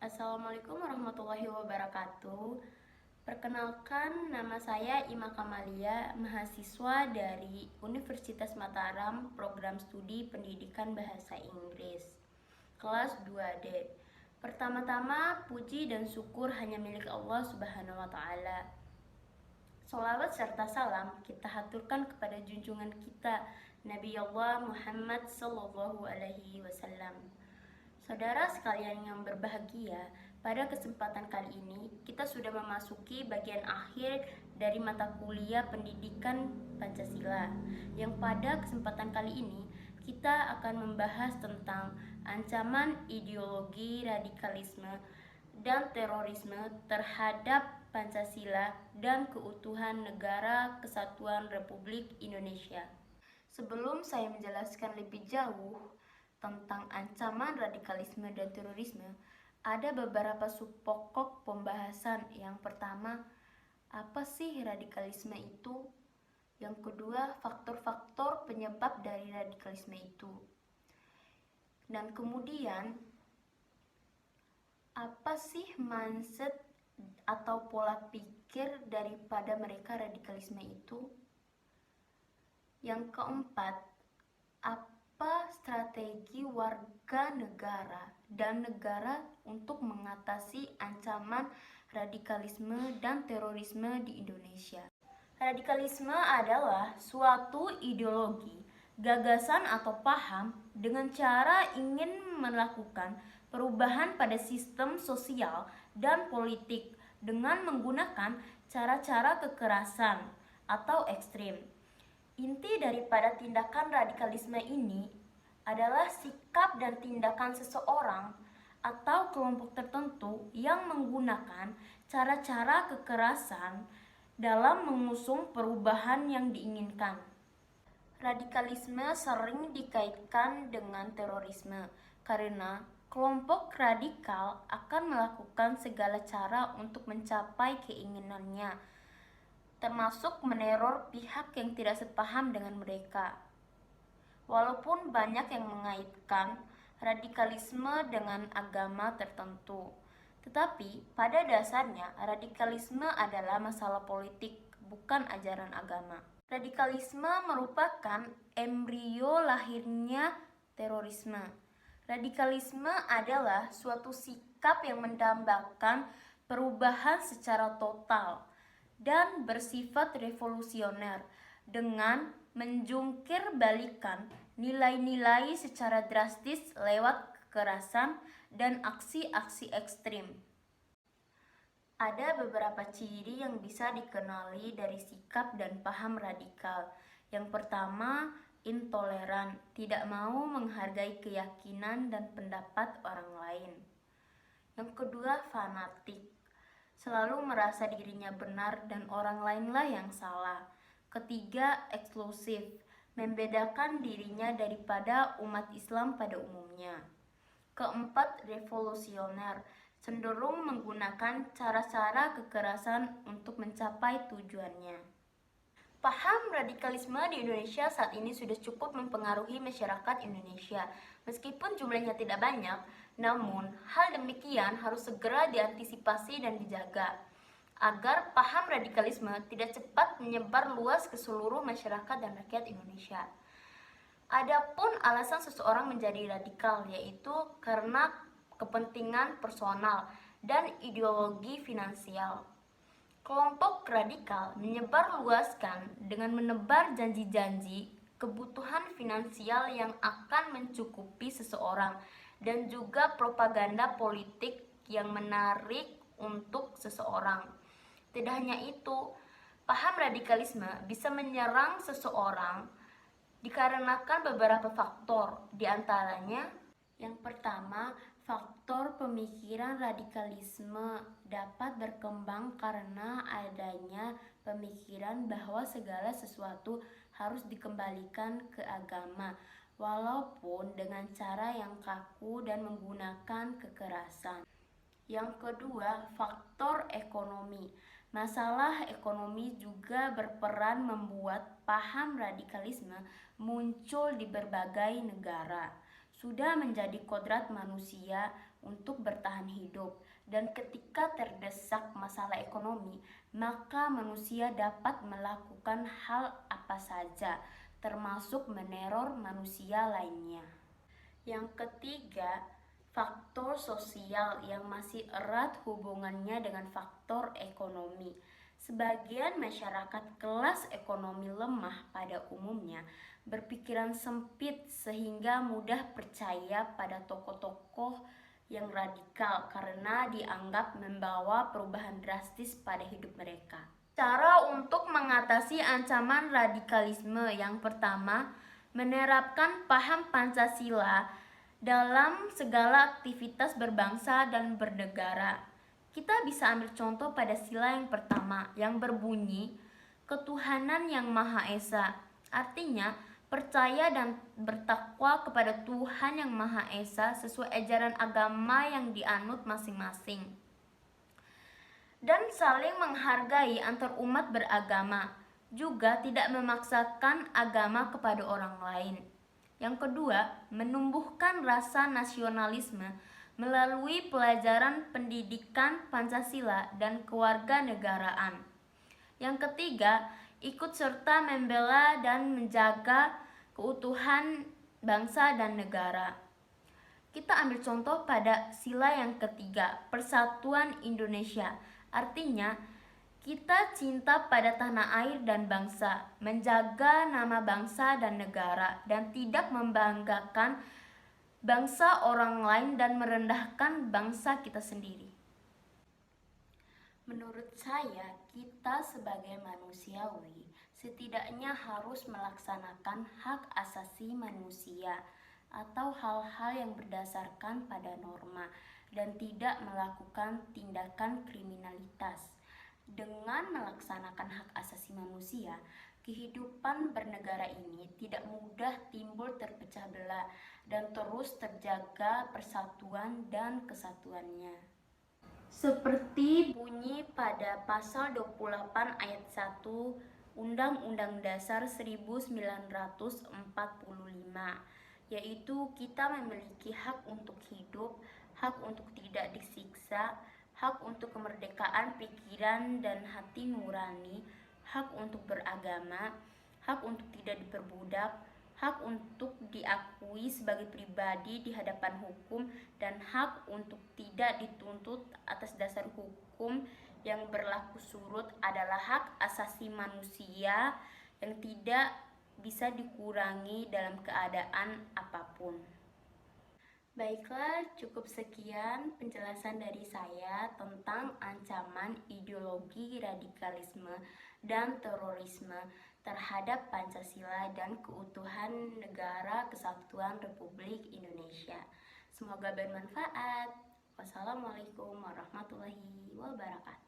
Assalamualaikum warahmatullahi wabarakatuh. Perkenalkan, nama saya Ima Kamalia, mahasiswa dari Universitas Mataram, Program Studi Pendidikan Bahasa Inggris, kelas 2D. Pertama-tama, puji dan syukur hanya milik Allah Subhanahu wa Ta'ala. Sholawat serta salam kita haturkan kepada junjungan kita, Nabi Allah Muhammad Sallallahu Alaihi Wasallam. Saudara sekalian yang berbahagia, pada kesempatan kali ini kita sudah memasuki bagian akhir dari mata kuliah Pendidikan Pancasila, yang pada kesempatan kali ini kita akan membahas tentang ancaman ideologi radikalisme dan terorisme terhadap Pancasila dan keutuhan Negara Kesatuan Republik Indonesia. Sebelum saya menjelaskan lebih jauh tentang ancaman radikalisme dan terorisme, ada beberapa subpokok pembahasan. Yang pertama, apa sih radikalisme itu? Yang kedua, faktor-faktor penyebab dari radikalisme itu. Dan kemudian, apa sih mindset atau pola pikir daripada mereka radikalisme itu? Yang keempat, apa strategi warga negara dan negara untuk mengatasi ancaman radikalisme dan terorisme di Indonesia? Radikalisme adalah suatu ideologi, gagasan atau paham dengan cara ingin melakukan perubahan pada sistem sosial dan politik dengan menggunakan cara-cara kekerasan atau ekstrim. Inti daripada tindakan radikalisme ini adalah sikap dan tindakan seseorang atau kelompok tertentu yang menggunakan cara-cara kekerasan dalam mengusung perubahan yang diinginkan. Radikalisme sering dikaitkan dengan terorisme karena kelompok radikal akan melakukan segala cara untuk mencapai keinginannya, termasuk meneror pihak yang tidak sepaham dengan mereka. Walaupun banyak yang mengaitkan radikalisme dengan agama tertentu, tetapi pada dasarnya radikalisme adalah masalah politik, bukan ajaran agama. Radikalisme merupakan embrio lahirnya terorisme. Radikalisme adalah suatu sikap yang mendambakan perubahan secara total dan bersifat revolusioner dengan menjungkir balikan nilai-nilai secara drastis lewat kekerasan dan aksi-aksi ekstrim. Ada beberapa ciri yang bisa dikenali dari sikap dan paham radikal. Yang pertama, intoleran, tidak mau menghargai keyakinan dan pendapat orang lain. Yang kedua, fanatik, selalu merasa dirinya benar dan orang lainlah yang salah. Ketiga, eksklusif, membedakan dirinya daripada umat Islam pada umumnya. Keempat, revolusioner, cenderung menggunakan cara-cara kekerasan untuk mencapai tujuannya. Paham radikalisme di Indonesia saat ini sudah cukup mempengaruhi masyarakat Indonesia. Meskipun jumlahnya tidak banyak, namun hal demikian harus segera diantisipasi dan dijaga agar paham radikalisme tidak cepat menyebar luas ke seluruh masyarakat dan rakyat Indonesia. Adapun alasan seseorang menjadi radikal yaitu karena kepentingan personal dan ideologi finansial. Kelompok radikal menyebarluaskan dengan menebar janji-janji kebutuhan finansial yang akan mencukupi seseorang dan juga propaganda politik yang menarik untuk seseorang. Tidak hanya itu, paham radikalisme bisa menyerang seseorang dikarenakan beberapa faktor, diantaranya yang pertama, faktor pemikiran radikalisme dapat berkembang karena adanya pemikiran bahwa segala sesuatu harus dikembalikan ke agama, walaupun dengan cara yang kaku dan menggunakan kekerasan. Yang kedua, faktor ekonomi. Masalah ekonomi juga berperan membuat paham radikalisme muncul di berbagai negara. Sudah menjadi kodrat manusia untuk bertahan hidup, dan ketika terdesak masalah ekonomi, maka manusia dapat melakukan hal apa saja, termasuk meneror manusia lainnya. Yang ketiga, faktor sosial yang masih erat hubungannya dengan faktor ekonomi. Sebagian masyarakat kelas ekonomi lemah pada umumnya berpikiran sempit sehingga mudah percaya pada tokoh-tokoh yang radikal karena dianggap membawa perubahan drastis pada hidup mereka. Cara untuk mengatasi ancaman radikalisme yang pertama, menerapkan paham Pancasila dalam segala aktivitas berbangsa dan bernegara. Kita bisa ambil contoh pada sila yang pertama yang berbunyi ketuhanan yang Maha Esa. Artinya, percaya dan bertakwa kepada Tuhan yang Maha Esa sesuai ajaran agama yang dianut masing-masing. Dan saling menghargai antar umat beragama, juga tidak memaksakan agama kepada orang lain. Yang kedua, menumbuhkan rasa nasionalisme melalui pelajaran pendidikan Pancasila dan kewarganegaraan. Yang ketiga, ikut serta membela dan menjaga keutuhan bangsa dan negara. Kita ambil contoh pada sila yang ketiga, Persatuan Indonesia. Artinya, kita cinta pada tanah air dan bangsa, menjaga nama bangsa dan negara, dan tidak membanggakan bangsa orang lain dan merendahkan bangsa kita sendiri. Menurut saya, kita sebagai manusiawi setidaknya harus melaksanakan hak asasi manusia atau hal-hal yang berdasarkan pada norma dan tidak melakukan tindakan kriminalitas. Dengan melaksanakan hak asasi manusia, kehidupan bernegara ini tidak mudah timbul terpecah belah dan terus terjaga persatuan dan kesatuannya. Seperti bunyi pada pasal 28 ayat 1 Undang-Undang Dasar 1945, yaitu kita memiliki hak untuk hidup, hak untuk tidak disiksa, hak untuk kemerdekaan pikiran dan hati nurani, hak untuk beragama, hak untuk tidak diperbudak, hak untuk diakui sebagai pribadi di hadapan hukum, dan hak untuk tidak dituntut atas dasar hukum yang berlaku surut adalah hak asasi manusia yang tidak bisa dikurangi dalam keadaan apapun. Baiklah, cukup sekian penjelasan dari saya tentang ancaman ideologi radikalisme dan terorisme terhadap Pancasila dan keutuhan Negara Kesatuan Republik Indonesia. Semoga bermanfaat. Wassalamualaikum warahmatullahi wabarakatuh.